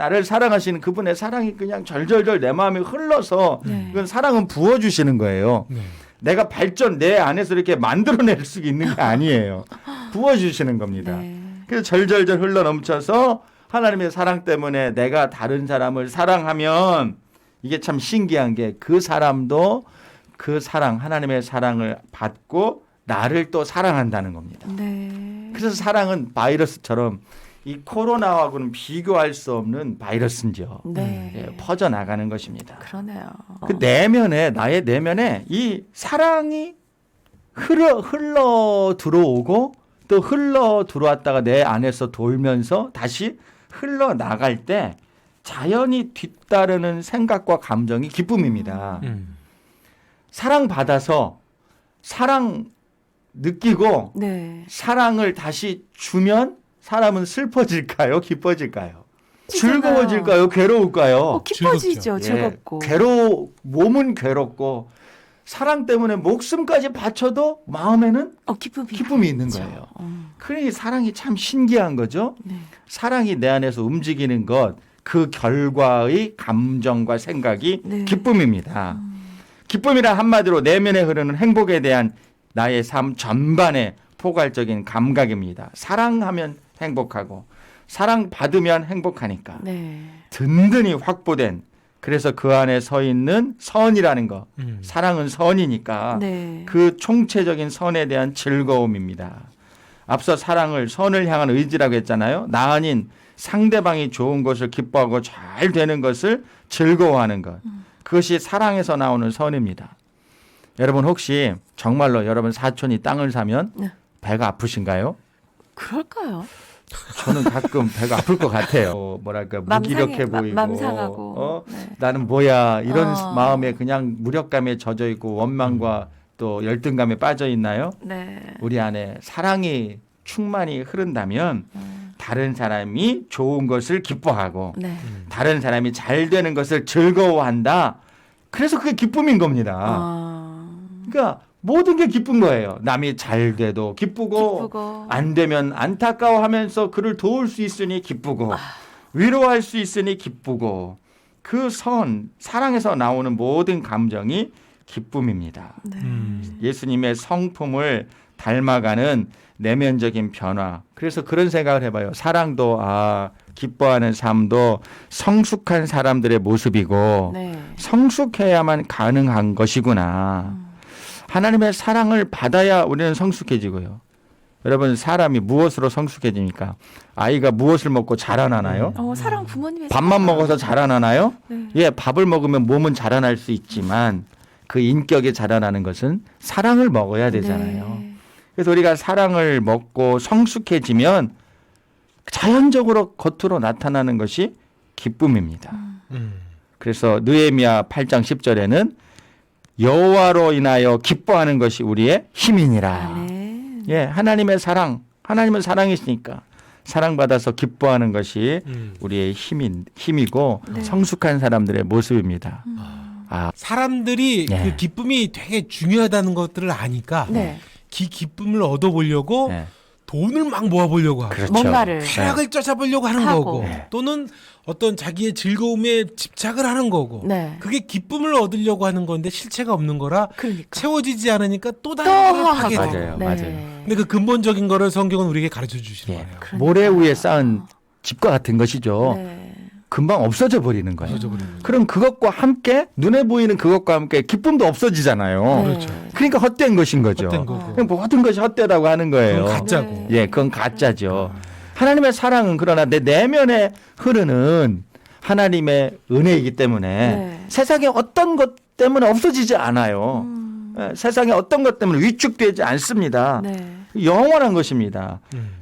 나를 사랑하시는 그분의 사랑이 그냥 절절절 내 마음에 흘러서 이건 사랑은 부어주시는 거예요. 내가 발전 내 안에서 이렇게 만들어낼 수 있는 게 아니에요. 부어주시는 겁니다. 그래서 절절절 흘러 넘쳐서 하나님의 사랑 때문에 내가 다른 사람을 사랑하면 이게 참 신기한 게 그 사람도 그 사랑 하나님의 사랑을 받고 나를 또 사랑한다는 겁니다. 그래서 사랑은 바이러스처럼 이 코로나하고는 비교할 수 없는 바이러스죠. 예, 퍼져나가는 것입니다. 그러네요. 그 내면에 나의 내면에 이 사랑이 흘러 들어오고 또 흘러 들어왔다가 내 안에서 돌면서 다시 흘러 나갈 때 자연히 뒤따르는 생각과 감정이 기쁨입니다. 사랑 받아서 사랑 느끼고 사랑을 다시 주면 사람은 슬퍼질까요? 기뻐질까요? 즐거워질까요? 괴로울까요? 기뻐지죠. 즐겁고. 몸은 괴롭고 사랑 때문에 목숨까지 바쳐도 마음에는 기쁨이 있는 거예요. 그러니 사랑이 참 신기한 거죠. 사랑이 내 안에서 움직이는 것, 그 결과의 감정과 생각이 기쁨입니다. 기쁨이란 한마디로 내면에 흐르는 행복에 대한 나의 삶 전반의 포괄적인 감각입니다. 사랑하면 행복하고 사랑받으면 행복하니까 든든히 확보된 그래서 그 안에 서 있는 선이라는 거 사랑은 선이니까 그 총체적인 선에 대한 즐거움입니다. 앞서 사랑을 선을 향한 의지라고 했잖아요. 나 아닌 상대방이 좋은 것을 기뻐하고 잘 되는 것을 즐거워하는 것. 그것이 사랑에서 나오는 선입니다. 여러분 혹시 정말로 여러분 사촌이 땅을 사면 배가 아프신가요? 그럴까요? 저는 가끔 배가 아플 것 같아요. 뭐랄까 무기력해 보이고 맘 상하고 나는 뭐야 이런 마음에 그냥 무력감에 젖어 있고 원망과 또 열등감에 빠져 있나요? 우리 안에 사랑이 충만히 흐른다면 다른 사람이 좋은 것을 기뻐하고 다른 사람이 잘 되는 것을 즐거워한다. 그래서 그게 기쁨인 겁니다. 그러니까 모든 게 기쁜 거예요. 남이 잘 돼도 기쁘고 안 되면 안타까워하면서 그를 도울 수 있으니 기쁘고 위로할 수 있으니 기쁘고 그 사랑에서 나오는 모든 감정이 기쁨입니다. 예수님의 성품을 닮아가는 내면적인 변화. 그래서 그런 생각을 해봐요. 사랑도 기뻐하는 삶도 성숙한 사람들의 모습이고 성숙해야만 가능한 것이구나. 하나님의 사랑을 받아야 우리는 성숙해지고요. 여러분 사람이 무엇으로 성숙해집니까? 아이가 무엇을 먹고 자라나나요? 사랑 부모님의 밥만 먹어서 자라나나요? 예, 밥을 먹으면 몸은 자라날 수 있지만 그 인격이 자라나는 것은 사랑을 먹어야 되잖아요. 그래서 우리가 사랑을 먹고 성숙해지면 자연적으로 겉으로 나타나는 것이 기쁨입니다. 그래서 느헤미야 8장 10절에는 여호와로 인하여 기뻐하는 것이 우리의 힘이니라. 예, 하나님의 사랑, 하나님은 사랑이시니까 사랑받아서 기뻐하는 것이 우리의 힘이고 성숙한 사람들의 모습입니다. 사람들이 그 기쁨이 되게 중요하다는 것들을 아니까 기쁨을 얻어보려고 돈을 막 모아보려고 하고 그렇죠. 뭔가를 쾌락을 쫓아보려고 하는 거고 또는 어떤 자기의 즐거움에 집착을 하는 거고 그게 기쁨을 얻으려고 하는 건데 실체가 없는 거라 채워지지 않으니까 또 다른 걸 하게 돼요. 맞아요. 근데 그 근본적인 거를 성경은 우리에게 가르쳐 주시는 거예요. 모래 위에 쌓은 집과 같은 것이죠. 금방 없어져 버리는 거예요. 그럼 그것과 함께 눈에 보이는 그것과 함께 기쁨도 없어지잖아요. 그렇죠. 그러니까 헛된 것인 거죠. 헛된 거고. 그냥 모든 것이 헛되다고 하는 거예요. 그건 가짜고. 예, 그건 가짜죠. 하나님의 사랑은 그러나 내 내면에 흐르는 하나님의 은혜이기 때문에 세상에 어떤 것 때문에 없어지지 않아요. 세상에 어떤 것 때문에 위축되지 않습니다. 영원한 것입니다.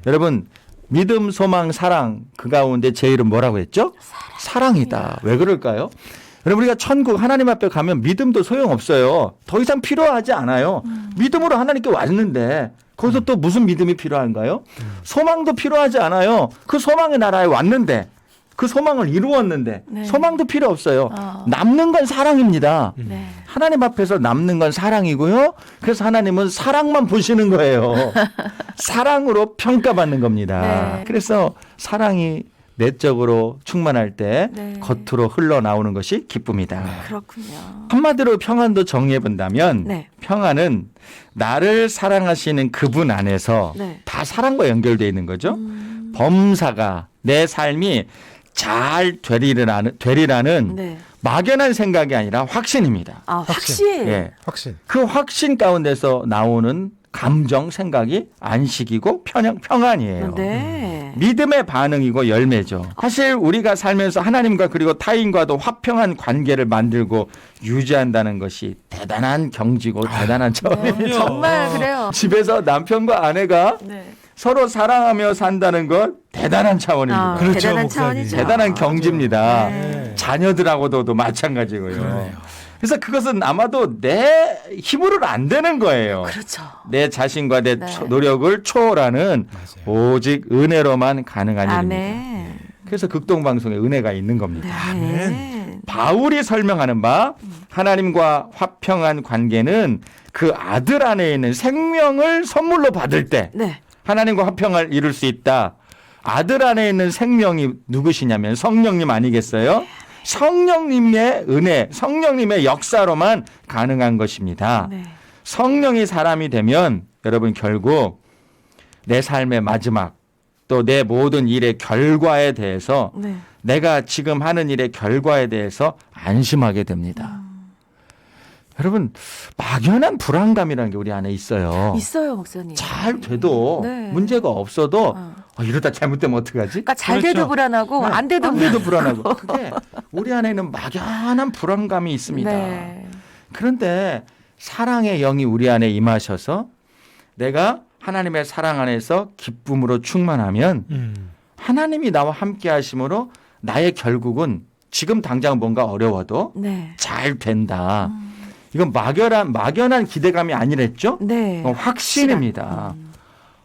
여러분 믿음, 소망, 사랑 그 가운데 제일은 뭐라고 했죠? 사랑이다. 왜 그럴까요? 여러분 우리가 천국 하나님 앞에 가면 믿음도 소용없어요. 더 이상 필요하지 않아요. 믿음으로 하나님께 왔는데 거기서 또 무슨 믿음이 필요한가요? 소망도 필요하지 않아요. 그 소망의 나라에 왔는데 그 소망을 이루었는데 소망도 필요 없어요. 남는 건 사랑입니다. 하나님 앞에서 남는 건 사랑이고요. 그래서 하나님은 사랑만 보시는 거예요. 사랑으로 평가받는 겁니다. 그래서 사랑이 내적으로 충만할 때 네. 겉으로 흘러나오는 것이 기쁨이다. 그렇군요. 한마디로 평안도 정리해 본다면 네. 평안은 나를 사랑하시는 그분 안에서 네. 다 사랑과 연결되어 있는 거죠. 범사가 내 삶이 잘 되리라는 네. 막연한 생각이 아니라 확신입니다. 아, 확신. 예. 확신. 그 확신 가운데서 나오는 감정, 생각이 안식이고 평안이에요. 네. 믿음의 반응이고 열매죠. 사실 우리가 살면서 하나님과 그리고 타인과도 화평한 관계를 만들고 유지한다는 것이 대단한 경지고 대단한 차원이에요. 네. 정말 그래요. 집에서 남편과 아내가 네. 서로 사랑하며 산다는 건 대단한 차원입니다. 그렇죠, 대단한 목사님. 차원이죠. 대단한 경지입니다. 네. 자녀들하고도 마찬가지고요. 그러네요. 그래서 그것은 아마도 내 힘으로는 안 되는 거예요. 그렇죠. 내 자신과 내 네. 노력을 초월하는 맞아요. 오직 은혜로만 가능한 일입니다. 아멘. 그래서 극동방송에 은혜가 있는 겁니다. 네. 바울이 설명하는 바 하나님과 화평한 관계는 그 아들 안에 있는 생명을 선물로 받을 때 네. 하나님과 화평을 이룰 수 있다. 아들 안에 있는 생명이 누구시냐면 성령님 아니겠어요? 성령님의 은혜, 성령님의 역사로만 가능한 것입니다. 네. 성령이 사람이 되면 여러분 결국 내 삶의 마지막 또 내 모든 일의 결과에 대해서 네. 내가 지금 하는 일의 결과에 대해서 안심하게 됩니다. 여러분 막연한 불안감이라는 게 우리 안에 있어요. 있어요, 목사님. 잘 돼도 네. 문제가 없어도 어. 이러다 잘못되면 어떡하지? 그러니까 잘 그렇죠. 돼도 불안하고 안 돼도 안 돼도 불안하고 그게 우리 안에는 막연한 불안감이 있습니다. 네. 그런데 사랑의 영이 우리 안에 임하셔서 내가 하나님의 사랑 안에서 기쁨으로 충만하면 하나님이 나와 함께 하심으로 나의 결국은 지금 당장 뭔가 어려워도 네. 잘 된다. 이건 막연한 기대감이 아니랬죠? 네. 확신입니다.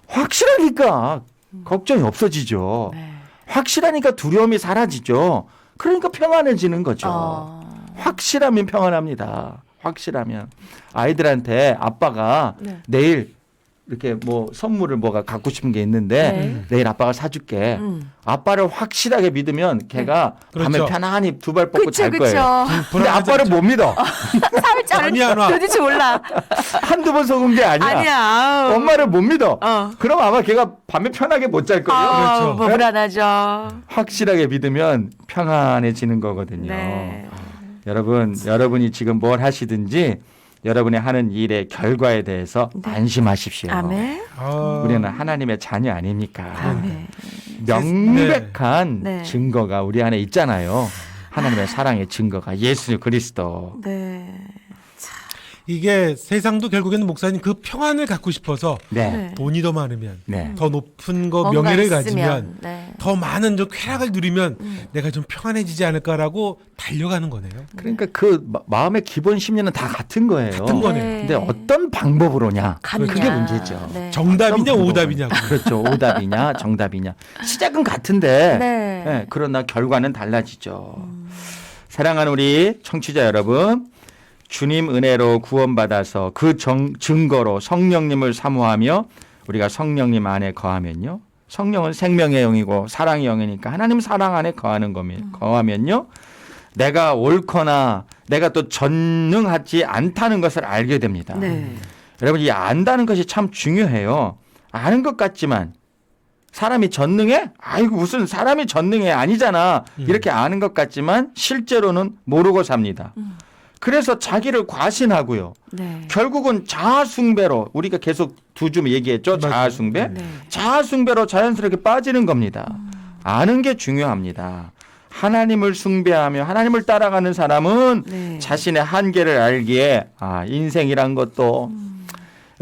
확실하니까 걱정이 없어지죠. 네. 확실하니까 두려움이 사라지죠. 그러니까 평안해지는 거죠. 확실하면 평안합니다. 확실하면. 아이들한테 아빠가 네. 내일 이렇게 뭐 선물을 뭐가 갖고 싶은 게 있는데 네. 내일 아빠가 사줄게. 아빠를 확실하게 믿으면 걔가 밤에 그렇죠. 편안히 두 발 뻗고 잘 거예요. 근데 불안하지 아빠를 않죠. 못 믿어. 잠이 안 와. 도대체 몰라. 한두 번 속은 게 아니야. 아니야. 아우. 엄마를 못 믿어. 어. 그럼 아마 걔가 밤에 편하게 못 잘 거예요. 그렇죠. 뭐 불안하죠. 확실하게 믿으면 평안해지는 거거든요. 네. 여러분이 지금 뭘 하시든지 여러분이 하는 일의 결과에 대해서 안심하십시오. 아멘. 우리는 하나님의 자녀 아닙니까? 아멘. 명백한 네. 증거가 우리 안에 있잖아요. 하나님의 사랑의 증거가 예수 그리스도. 네. 이게 세상도 결국에는 목사님 그 평안을 갖고 싶어서 네. 돈이 더 많으면 네. 더 높은 거 뭔가 명예를 있으면, 가지면 네. 더 많은 좀 쾌락을 누리면 내가 좀 평안해지지 않을까라고 달려가는 거네요. 그러니까 그 마음의 기본 심리는 다 같은 거예요. 같은 거네요. 근데 어떤 방법으로냐? 가느냐. 그게 문제죠. 네. 정답이냐 어떤 오답이냐. 그렇죠. 오답이냐 정답이냐. 시작은 같은데 네. 네, 그러나 결과는 달라지죠. 사랑하는 우리 청취자 여러분, 주님 은혜로 구원받아서 그 증거로 성령님을 사모하며 우리가 성령님 안에 거하면요. 성령은 생명의 영이고 사랑의 영이니까 하나님 사랑 안에 거하면요. 내가 옳거나 내가 또 전능하지 않다는 것을 알게 됩니다. 네. 여러분 이 안다는 것이 참 중요해요. 아는 것 같지만 사람이 전능해? 아이고 무슨 사람이 전능해 아니잖아. 이렇게 아는 것 같지만 실제로는 모르고 삽니다. 그래서 자기를 과신하고요. 네. 결국은 자아숭배로 우리가 계속 두 줌 얘기했죠. 자아숭배. 네. 자아숭배로 자연스럽게 빠지는 겁니다. 아는 게 중요합니다. 하나님을 숭배하며 하나님을 따라가는 사람은 네. 자신의 한계를 알기에 인생이란 것도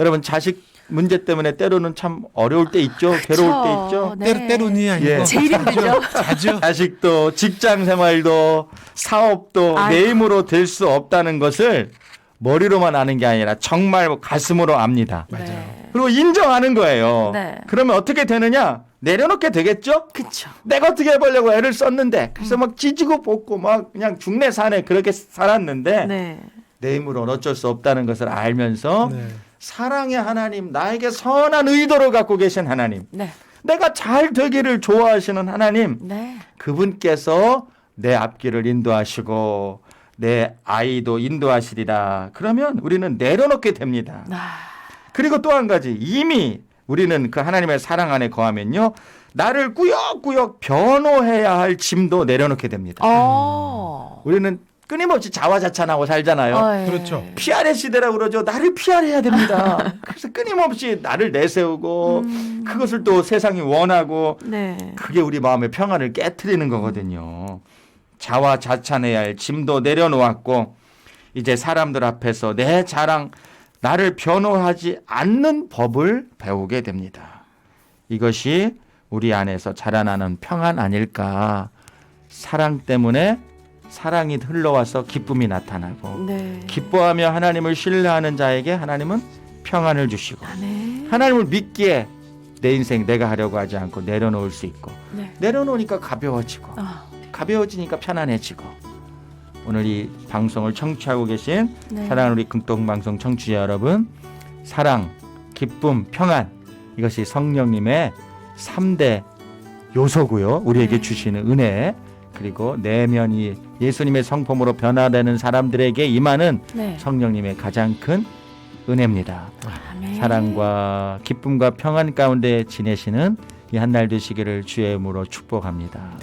여러분 자식 문제 때문에 때로는 참 어려울 때 있죠. 괴로울 때 있죠. 네. 때로니 아니고 예. 제일 힘들죠. 자주. 자식도 직장 생활도 사업도 아이고. 내 힘으로 될 수 없다는 것을 머리로만 아는 게 아니라 정말 가슴으로 압니다. 네. 그리고 인정하는 거예요. 네. 그러면 어떻게 되느냐? 내려놓게 되겠죠? 그렇죠. 내가 어떻게 해보려고 애를 썼는데 그래서 막 찢고 볶고 막 그냥 죽내 사내 그렇게 살았는데 네. 내 힘으로는 어쩔 수 없다는 것을 알면서 네. 사랑의 하나님 나에게 선한 의도를 갖고 계신 하나님 네. 내가 잘 되기를 좋아하시는 하나님, 네. 그분께서 내 앞길을 인도하시고 내 아이도 인도하시리라. 그러면 우리는 내려놓게 됩니다. 그리고 또 한 가지, 이미 우리는 그 하나님의 사랑 안에 거하면요, 나를 꾸역꾸역 변호해야 할 짐도 내려놓게 됩니다. 우리는 끊임없이 자화자찬하고 살잖아요. 그렇죠. 피아레 시대라고 그러죠. 나를 피아레해야 됩니다. 그래서 끊임없이 나를 내세우고 그것을 또 세상이 원하고 네. 그게 우리 마음의 평안을 깨트리는 거거든요. 자화자찬해야 할 짐도 내려놓았고 이제 사람들 앞에서 내 자랑, 나를 변호하지 않는 법을 배우게 됩니다. 이것이 우리 안에서 자라나는 평안 아닐까. 사랑 때문에 사랑이 흘러와서 기쁨이 나타나고 네. 기뻐하며 하나님을 신뢰하는 자에게 하나님은 평안을 주시고 네. 하나님을 믿기에 내 인생 내가 하려고 하지 않고 내려놓을 수 있고 네. 내려놓으니까 가벼워지고 가벼워지니까 편안해지고 오늘 이 방송을 청취하고 계신 네. 사랑하는 우리 금동방송 청취자 여러분, 사랑, 기쁨, 평안, 이것이 성령님의 3대 요소고요. 우리에게 네. 주시는 은혜, 그리고 내면이 예수님의 성품으로 변화되는 사람들에게 임하는 네. 성령님의 가장 큰 은혜입니다. 아멘. 사랑과 기쁨과 평안 가운데 지내시는 이 한 날 되시기를 주의 이름으로 축복합니다.